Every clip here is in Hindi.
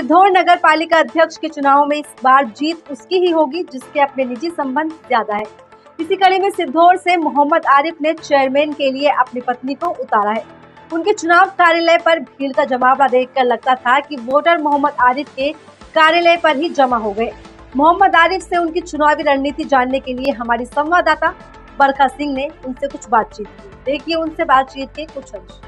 सिद्धौर नगर पालिका अध्यक्ष के चुनाव में इस बार जीत उसकी ही होगी जिसके अपने निजी संबंध ज्यादा है। इसी कड़ी में सिद्धौर से मोहम्मद आरिफ ने चेयरमैन के लिए अपनी पत्नी को उतारा है। उनके चुनाव कार्यालय पर भीड़ का जमावड़ा देखकर लगता था कि वोटर मोहम्मद आरिफ के कार्यालय पर ही जमा हो गए। मोहम्मद आरिफ से उनकी चुनावी रणनीति जानने के लिए हमारी संवाददाता बरखा सिंह ने उनसे कुछ बातचीत की। देखिए उनसे बातचीत के कुछ अंश।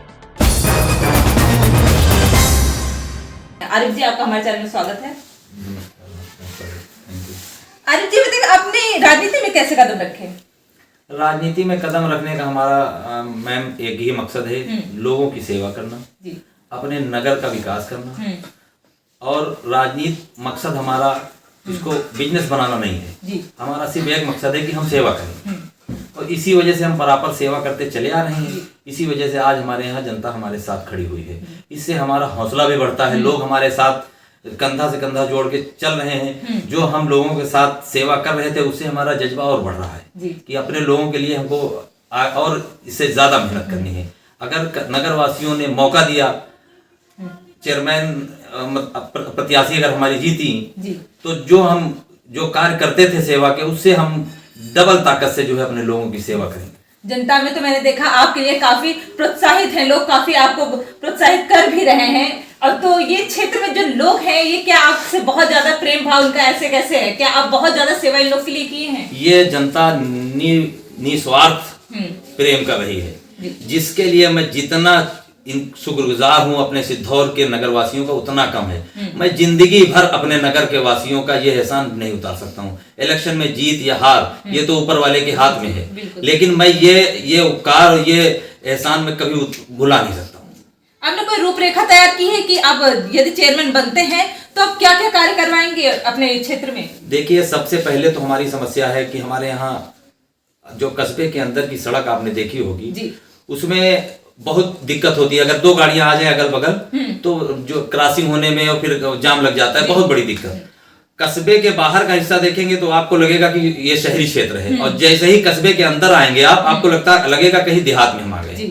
आरिफ जी, आपका हमारे चैनल में स्वागत है। आरिफ जी, बताइए आपने राजनीति में कैसे कदम रखे? राजनीति में कदम रखने का हमारा मैम एक ही मकसद है, लोगों की सेवा करना जी। अपने नगर का विकास करना और राजनीति मकसद हमारा इसको बिजनेस बनाना नहीं है जी। हमारा सिर्फ एक मकसद है कि हम सेवा करें और इसी वजह से हम बराबर सेवा करते चले आ रहे हैं। इसी वजह से आज हमारे यहाँ जनता हमारे साथ खड़ी हुई है। इससे हमारा हौसला भी बढ़ता है, लोग हमारे साथ कंधा से कंधा जोड़ के चल रहे हैं। जो हम लोगों के साथ सेवा कर रहे थे उससे हमारा जज्बा और बढ़ रहा है कि अपने लोगों के लिए हमको और इससे ज्यादा मेहनत करनी है। अगर नगर वासियों ने मौका दिया, चेयरमैन प्रत्याशी अगर हमारी जीती तो जो कार्य करते थे सेवा के, उससे हम डबल ताकत से जो है अपने लोगों की सेवा करेंगे। जनता में तो मैंने देखा आपके लिए काफी प्रोत्साहित हैं लोग, काफी आपको प्रोत्साहित कर भी रहे हैं। और तो ये क्षेत्र में जो लोग हैं, ये क्या आपसे बहुत ज्यादा प्रेम भाव उनका ऐसे कैसे है? क्या आप बहुत ज्यादा सेवा इन लोग के लिए किए हैं? ये जनता निस्वार्थ प्रेम कर रही है, जिसके लिए मैं जितना शुक्रगुजार हूँ अपने सिद्धौर के नगर वासियों का उतना कम है। मैं जिंदगी भर अपने नगर के वासियों का ये एहसान नहीं उतार सकता हूँ। इलेक्शन में जीत या हार ये तो ऊपर वाले के हाथ में है, लेकिन मैं ये उपकार ये एहसान में कभी भुला नहीं सकता हूँ। आपने कोई रूपरेखा तैयार की है कि आप यदि चेयरमैन बनते हैं तो आप क्या क्या कार्य करवाएंगे अपने क्षेत्र में? देखिए, सबसे पहले तो हमारी समस्या है कि हमारे यहाँ जो कस्बे के अंदर की सड़क आपने देखी होगी, उसमें बहुत दिक्कत होती है। अगर दो गाड़ियां आ जाए अगल बगल तो जो क्रॉसिंग होने में और फिर जाम लग जाता है, बहुत बड़ी दिक्कत। कस्बे के बाहर का हिस्सा देखेंगे तो आपको लगेगा कि ये शहरी क्षेत्र है, और जैसे ही कस्बे के अंदर आएंगे आपको लगेगा कहीं देहात में हम आ गए।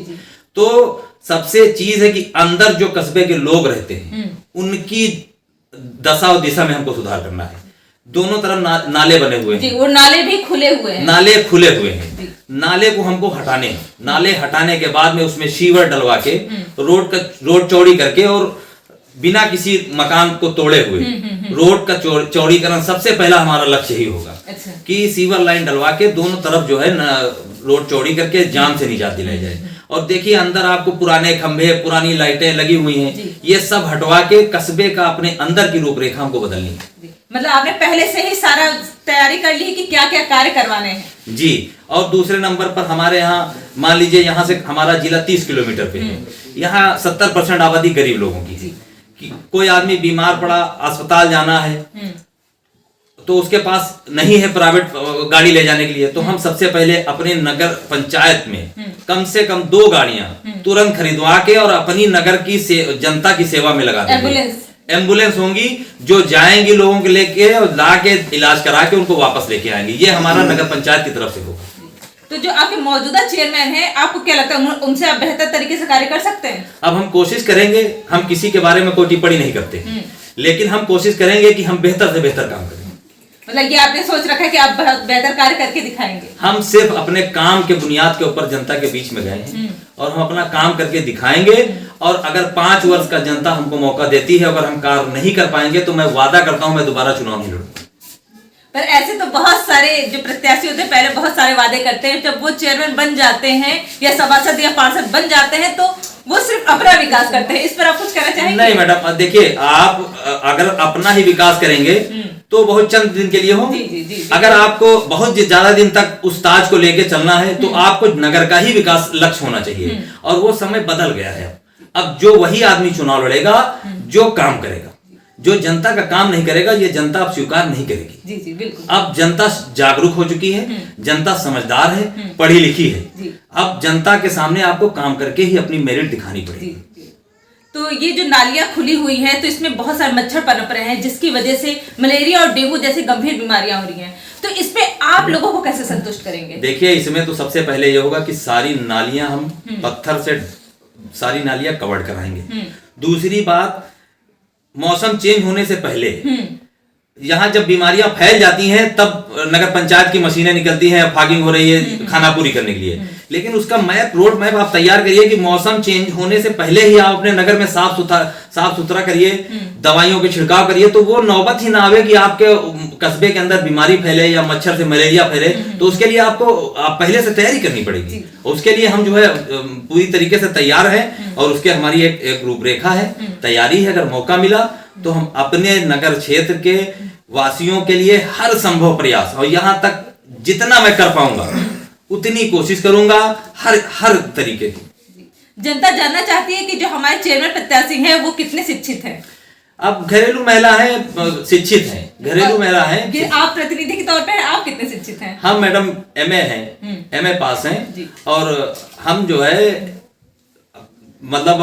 तो सबसे चीज है कि अंदर जो कस्बे के लोग रहते हैं उनकी दशा और दिशा में हमको सुधार करना है। दोनों तरफ नाले बने हुए हैं, वो नाले भी खुले हुए हैं। नाले खुले हुए हैं, नाले को हमको हटाने हैं। नाले हटाने के बाद में उसमें सीवर डलवा के रोड चौड़ी करके और बिना किसी मकान को तोड़े हुए रोड का चौड़ीकरण सबसे पहला हमारा लक्ष्य ही होगा। अच्छा। कि सीवर लाइन डलवा के दोनों तरफ जो है रोड चौड़ी करके जाम से निजात दिलाई जाए। और देखिए अंदर आपको पुराने खंभे, पुरानी लाइटें लगी हुई हैं, ये सब हटवा के कस्बे का अपने अंदर की रूपरेखा हमको बदलनी है। मतलब आपने पहले से ही सारा तैयारी कर ली कि क्या क्या कार्य करवाने हैं? जी। और दूसरे नंबर पर हमारे यहाँ मान लीजिए, यहाँ से हमारा जिला 30 किलोमीटर पे है। यहाँ 70% आबादी गरीब लोगों की है। कि कोई आदमी बीमार पड़ा, अस्पताल जाना है तो उसके पास नहीं है प्राइवेट गाड़ी ले जाने के लिए, तो हम सबसे पहले अपने नगर पंचायत में कम से कम 2 गाड़ियां तुरंत खरीदवा के और अपनी नगर की जनता की सेवा में लगा देंगे। एम्बुलेंस होंगी जो जाएंगी लोगों के लेके और लाके इलाज करा के उनको वापस लेके आएंगी। ये हमारा नगर पंचायत की तरफ से होगा। तो जो आपके मौजूदा चेयरमैन हैं, आपको क्या लगता है उनसे आप बेहतर तरीके से कार्य कर सकते हैं? अब हम कोशिश करेंगे। हम किसी के बारे में कोई टिप्पणी नहीं करते, लेकिन हम कोशिश करेंगे कि हम बेहतर से बेहतर काम करें। मतलब ये आपने सोच रखा है कि आप बेहतर कार्य करके दिखाएंगे? हम सिर्फ अपने काम के बुनियाद के ऊपर जनता के बीच में गए हैं और हम अपना काम करके दिखाएंगे। और अगर 5 वर्ष का जनता हमको मौका देती है, अगर हम कार्य नहीं कर पाएंगे तो मैं वादा करता हूं मैं दोबारा चुनाव नहीं लड़ूंगा। पर ऐसे तो बहुत सारे जो प्रत्याशी होते हैं पहले बहुत सारे वादे करते हैं, जब वो चेयरमैन बन जाते हैं या सभासद या पार्षद बन जाते हैं तो वो सिर्फ अपना विकास करते हैं। इस पर आप कुछ कहना चाहेंगे? नहीं मैडम, देखिए आप अगर अपना ही विकास करेंगे तो बहुत चंद दिन के लिए हो। जी। अगर आपको बहुत ज्यादा दिन तक उस ताज को लेके चलना है तो आपको नगर का ही विकास लक्ष्य होना चाहिए। और वो समय बदल गया है। अब जो वही आदमी चुनाव लड़ेगा जो काम करेगा। जो जनता का काम नहीं करेगा ये जनता अब स्वीकार नहीं करेगी। जी, बिल्कुल। अब जनता जागरूक हो चुकी है, जनता समझदार है, पढ़ी लिखी है। अब जनता के सामने आपको काम करके ही अपनी मेरिट दिखानी पड़ेगी। तो ये जो नालियां खुली हुई हैं तो इसमें बहुत सारे मच्छर पनप रहे हैं, जिसकी वजह से मलेरिया और डेंगू जैसी गंभीर बीमारियां हो रही हैं। तो इस पे आप लोगों को कैसे संतुष्ट करेंगे? देखिए, इसमें तो सबसे पहले ये होगा कि सारी नालियां हम पत्थर से सारी नालियां कवर्ड कराएंगे। दूसरी बात, मौसम चेंज होने से पहले यहाँ जब बीमारियां फैल जाती हैं तब नगर पंचायत की मशीनें निकलती हैं, फॉगिंग हो रही है खाना पूरी करने के लिए। लेकिन उसका रोड मैप आप तैयार करिए कि मौसम चेंज होने से पहले ही आप अपने नगर में साफ सुथरा करिए, दवाइयों के छिड़काव करिए, तो वो नौबत ही ना आवे कि आपके कस्बे के अंदर बीमारी फैले या मच्छर से मलेरिया फैले। तो उसके लिए आप पहले से तैयारी करनी पड़ेगी। उसके लिए हम जो है पूरी तरीके से तैयार हैं और उसके हमारी एक रूपरेखा है, तैयारी है। अगर मौका मिला तो हम अपने नगर क्षेत्र के वासियों के लिए हर संभव प्रयास और यहाँ तक जितना मैं कर पाऊंगा उतनी कोशिश करूंगा, हर तरीके की। जनता जानना चाहती है कि जो हमारे चेयरमैन प्रत्याशी हैं वो कितने शिक्षित हैं। अब घरेलू महिला है, शिक्षित हैं, घरेलू महिला है। आप प्रतिनिधि के तौर पे आप कितने शिक्षित हैं? हम मैडम MA हैं, MA पास हैं और हम जो है मतलब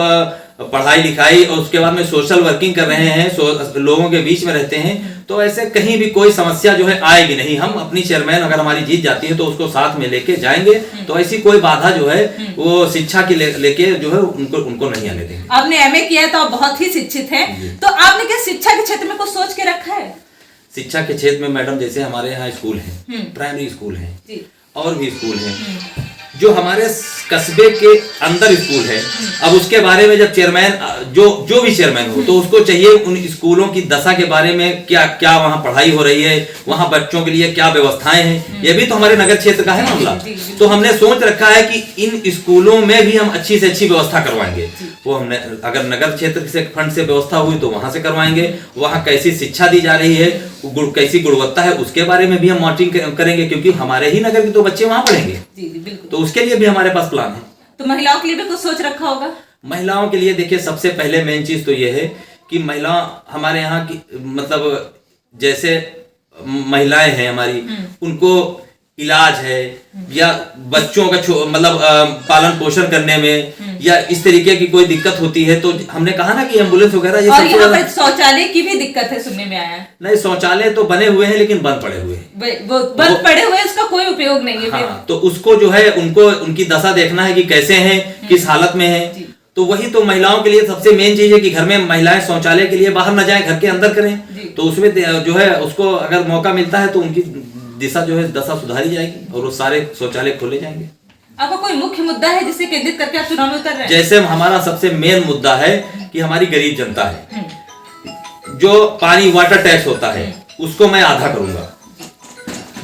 पढ़ाई लिखाई और उसके बाद में सोशल वर्किंग कर रहे हैं, लोगों के बीच में रहते हैं, तो ऐसे कहीं भी कोई समस्या जो है आएगी नहीं। हम अपनी चेयरमैन अगर हमारी जीत जाती है तो उसको साथ में लेके जाएंगे, तो ऐसी कोई बाधा जो है वो शिक्षा की लेके जो है उनको नहीं आने देंगे। आपने MA किया है तो आप बहुत ही शिक्षित हैं, तो आपने क्या शिक्षा के क्षेत्र में कुछ सोच के रखा है? शिक्षा के क्षेत्र में मैडम जैसे हमारे यहाँ स्कूल है, प्राइमरी स्कूल है और भी स्कूल है, जो हमारे कस्बे के अंदर स्कूल है। अब उसके बारे में जब चेयरमैन जो भी चेयरमैन हो तो उसको चाहिए उन स्कूलों की दशा के बारे में, क्या क्या वहाँ पढ़ाई हो रही है, वहाँ बच्चों के लिए क्या व्यवस्थाएं हैं, ये भी तो हमारे नगर क्षेत्र का है मामला। तो हमने सोच रखा है कि इन स्कूलों में भी हम अच्छी से अच्छी व्यवस्था करवाएंगे। वो हमने अगर नगर क्षेत्र से फंड से व्यवस्था हुई तो वहां से करवाएंगे, वहाँ कैसी शिक्षा दी जा रही है, कैसी गुणवत्ता है, उसके बारे में भी हम मॉनिटरिंग करेंगे, क्योंकि हमारे ही नगर के तो बच्चे वहां पढ़ेंगे। तो उसके लिए भी हमारे पास प्लान है। तो महिलाओं के लिए भी कुछ सोच रखा होगा? महिलाओं के लिए देखिए सबसे पहले मेन चीज तो ये है कि महिला हमारे यहाँ की मतलब जैसे महिलाएं हैं हमारी, उनको इलाज है या बच्चों का मतलब पालन पोषण करने में या इस तरीके की कोई दिक्कत होती है तो हमने कहा ना कि एम्बुलेंस वगैरह ये और यहाँ पर शौचालय की भी दिक्कत है, सुनने में आया है। नहीं, शौचालय तो बने हुए हैं लेकिन बंद पड़े हुए हैं। वो बंद पड़े हुए हैं, उसका कोई उपयोग नहीं है। हाँ, तो उसको जो है उनकी दशा देखना है कि कैसे हैं, किस हालत में है। तो वही तो महिलाओं के लिए सबसे मेन चीज है कि घर में महिलाएं शौचालय के लिए बाहर न जाएं, घर के अंदर करें। तो उसमें जो है उसको अगर मौका मिलता है तो उनकी दिशा जो है दशा सुधारी जाएगी और वो सारे शौचालय खोले जाएंगे। आपका कोई मुख्य मुद्दा है जिसे केंद्रित करके आप चुनाव में उतर रहे हैं? जैसे हमारा सबसे मेन मुद्दा है कि हमारी गरीब जनता है, जो पानी वाटर टैक्स होता है उसको मैं आधा करूंगा,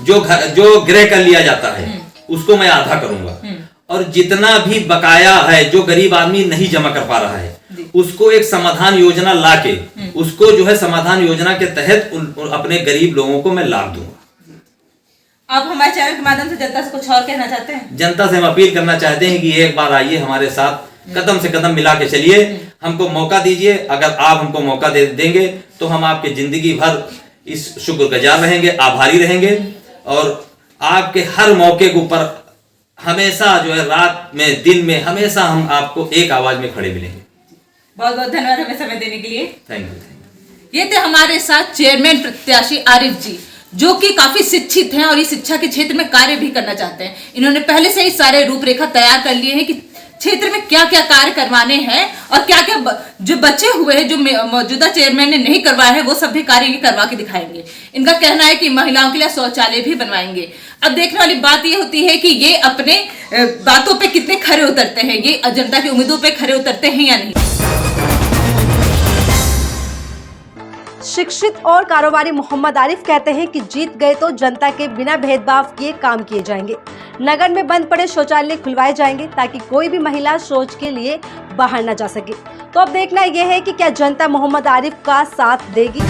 जो गृह कर लिया जाता है उसको मैं आधा करूंगा, और जितना भी बकाया है जो गरीब आदमी नहीं जमा कर पा रहा है उसको एक समाधान योजना लाके उसको जो है समाधान योजना के तहत अपने गरीब लोगों को मैं लाभ दूंगा। आप हमारे चैनल के माध्यम से जनता से कुछ और कहना चाहते हैं? जनता से हम अपील करना चाहते हैं कि एक बार आइए हमारे साथ, कदम से कदम मिला के चलिए, हमको मौका दीजिए। अगर आप हमको मौका देंगे तो हम आपके जिंदगी भर इस शुक्रगुजार रहेंगे, आभारी रहेंगे, और आपके हर मौके के ऊपर हमेशा जो है रात में दिन में हमेशा हम आपको एक आवाज में खड़े मिलेंगे। बहुत बहुत धन्यवाद हमें समय देने के लिए। Thank you. ये थे हमारे साथ चेयरमैन प्रत्याशी आरिफ जी, जो कि काफी शिक्षित हैं और इस शिक्षा के क्षेत्र में कार्य भी करना चाहते हैं। इन्होंने पहले से ही सारे रूपरेखा तैयार कर लिए हैं कि क्षेत्र में क्या क्या कार्य करवाने हैं और क्या क्या जो बचे हुए हैं जो मौजूदा चेयरमैन ने नहीं करवाया है वो सब भी कार्य करवा के दिखाएंगे। इनका कहना है कि महिलाओं के लिए शौचालय भी बनवाएंगे। अब देखने वाली बात ये होती है कि ये अपने बातों पे कितने खरे उतरते हैं, ये जनता की उम्मीदों पे खरे उतरते हैं या नहीं। शिक्षित और कारोबारी मोहम्मद आरिफ कहते हैं कि जीत गए तो जनता के बिना भेदभाव किए काम किए जाएंगे। नगर में बंद पड़े शौचालय खुलवाए जाएंगे ताकि कोई भी महिला शौच के लिए बाहर न जा सके। तो अब देखना यह है कि क्या जनता मोहम्मद आरिफ का साथ देगी।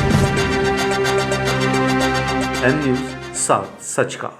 एम न्यूज़ साथ सच का।